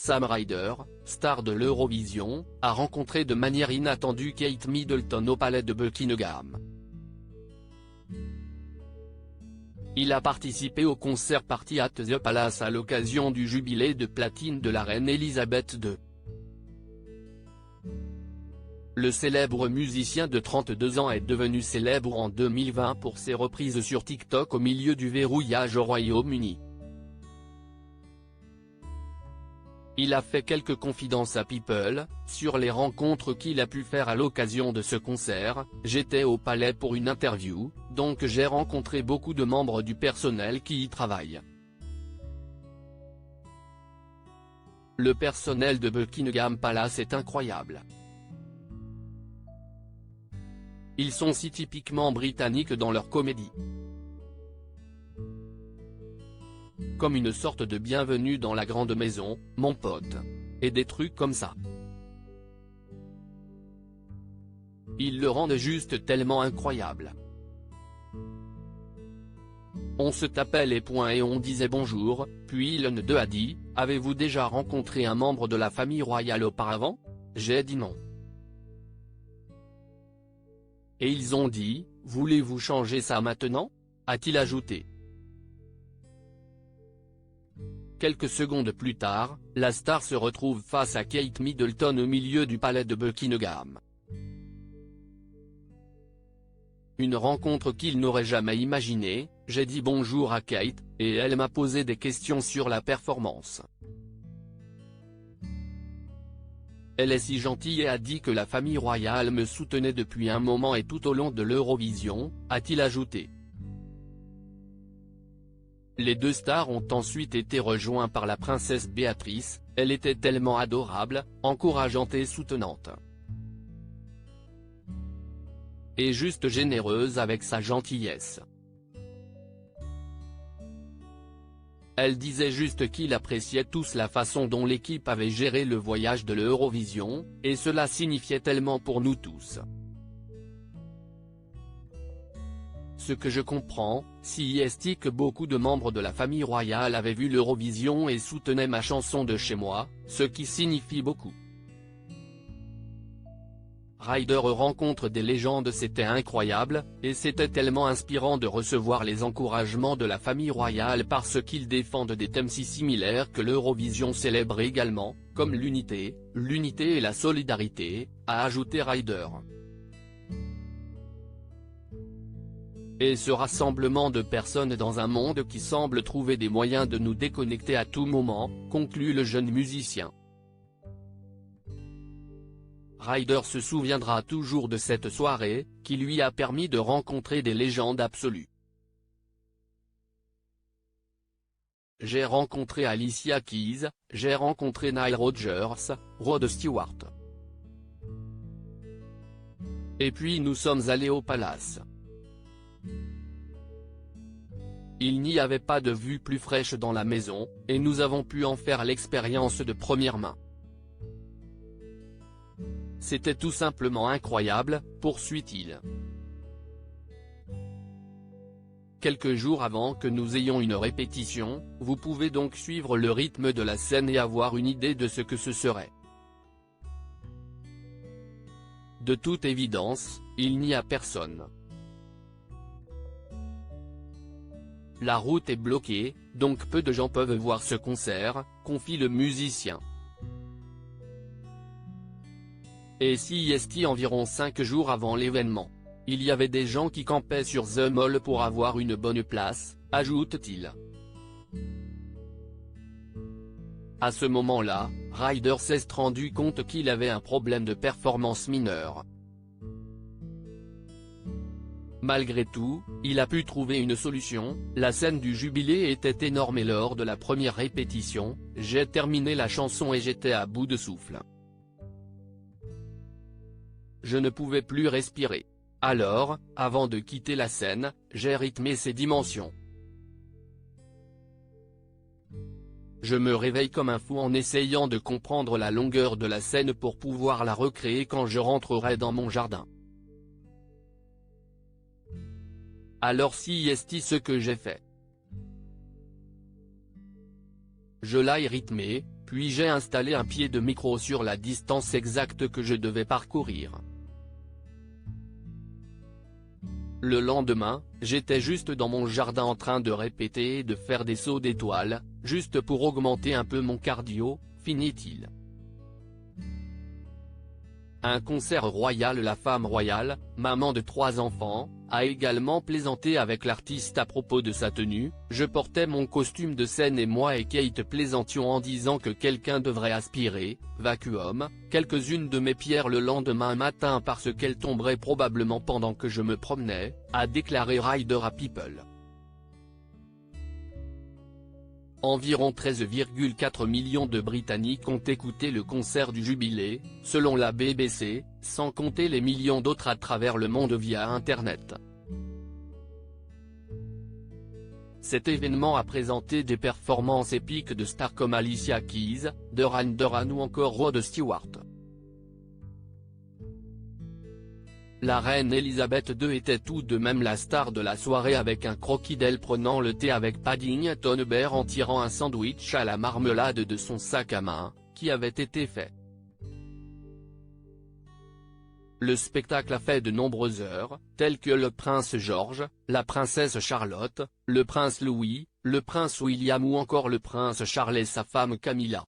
Sam Ryder, star de l'Eurovision, a rencontré de manière inattendue Kate Middleton au palais de Buckingham. Il a participé au concert Party at the Palace à l'occasion du jubilé de platine de la reine Elisabeth II. Le célèbre musicien de 32 ans est devenu célèbre en 2020 pour ses reprises sur TikTok au milieu du verrouillage au Royaume-Uni. Il a fait quelques confidences à People, sur les rencontres qu'il a pu faire à l'occasion de ce concert. J'étais au palais pour une interview, donc j'ai rencontré beaucoup de membres du personnel qui y travaillent. Le personnel de Buckingham Palace est incroyable. Ils sont si typiquement britanniques dans leur comédie. Comme une sorte de bienvenue dans la grande maison, mon pote. Et des trucs comme ça. Ils le rendent juste tellement incroyable. On se tapait les poings et on disait bonjour, puis l'un d'eux a dit « Avez-vous déjà rencontré un membre de la famille royale auparavant ?» J'ai dit non. Et ils ont dit « Voulez-vous changer ça maintenant ?» a-t-il ajouté. Quelques secondes plus tard, la star se retrouve face à Kate Middleton au milieu du palais de Buckingham. Une rencontre qu'il n'aurait jamais imaginée. J'ai dit bonjour à Kate, et elle m'a posé des questions sur la performance. Elle est si gentille et a dit que la famille royale me soutenait depuis un moment et tout au long de l'Eurovision, a-t-il ajouté. Les deux stars ont ensuite été rejoints par la princesse Béatrice. Elle était tellement adorable, encourageante et soutenante. Et juste généreuse avec sa gentillesse. Elle disait juste qu'il appréciait tous la façon dont l'équipe avait géré le voyage de l'Eurovision, et cela signifiait tellement pour nous tous. Ce que je comprends, c'est que beaucoup de membres de la famille royale avaient vu l'Eurovision et soutenaient ma chanson de chez moi, ce qui signifie beaucoup. Ryder rencontre des légendes, c'était incroyable, et c'était tellement inspirant de recevoir les encouragements de la famille royale parce qu'ils défendent des thèmes si similaires que l'Eurovision célèbre également, comme l'unité et la solidarité, a ajouté Ryder. Et ce rassemblement de personnes dans un monde qui semble trouver des moyens de nous déconnecter à tout moment, conclut le jeune musicien. Ryder se souviendra toujours de cette soirée, qui lui a permis de rencontrer des légendes absolues. J'ai rencontré Alicia Keys, j'ai rencontré Nile Rodgers, Rod Stewart. Et puis nous sommes allés au Palace. Il n'y avait pas de vue plus fraîche dans la maison, et nous avons pu en faire l'expérience de première main. C'était tout simplement incroyable, poursuit-il. Quelques jours avant que nous ayons une répétition, vous pouvez donc suivre le rythme de la scène et avoir une idée de ce que ce serait. De toute évidence, il n'y a personne. La route est bloquée, donc peu de gens peuvent voir ce concert, confie le musicien. Et si environ 5 jours avant l'événement. Il y avait des gens qui campaient sur The Mall pour avoir une bonne place, ajoute-t-il. À ce moment-là, Ryder s'est rendu compte qu'il avait un problème de performance mineur. Malgré tout, il a pu trouver une solution. La scène du jubilé était énorme et lors de la première répétition, j'ai terminé la chanson et j'étais à bout de souffle. Je ne pouvais plus respirer. Alors, avant de quitter la scène, j'ai rythmé ses dimensions. Je me réveille comme un fou en essayant de comprendre la longueur de la scène pour pouvoir la recréer quand je rentrerai dans mon jardin. Alors c'est ce que j'ai fait. Je l'ai rythmé, puis j'ai installé un pied de micro sur la distance exacte que je devais parcourir. Le lendemain, j'étais juste dans mon jardin en train de répéter et de faire des sauts d'étoiles, juste pour augmenter un peu mon cardio, finit-il. Un concert royal. La femme royale, maman de 3 enfants, a également plaisanté avec l'artiste à propos de sa tenue. Je portais mon costume de scène et moi et Kate plaisantions en disant que quelqu'un devrait aspirer, vacuum, quelques-unes de mes pierres le lendemain matin parce qu'elles tomberaient probablement pendant que je me promenais, a déclaré Ryder à People. Environ 13,4 millions de Britanniques ont écouté le concert du Jubilé, selon la BBC, sans compter les millions d'autres à travers le monde via Internet. Cet événement a présenté des performances épiques de stars comme Alicia Keys, Duran Duran ou encore Rod Stewart. La reine Elisabeth II était tout de même la star de la soirée avec un croquis d'elle prenant le thé avec Paddington Bear en tirant un sandwich à la marmelade de son sac à main, qui avait été fait. Le spectacle a fait de nombreuses heures, telles que le prince George, la princesse Charlotte, le prince Louis, le prince William ou encore le prince Charles et sa femme Camilla.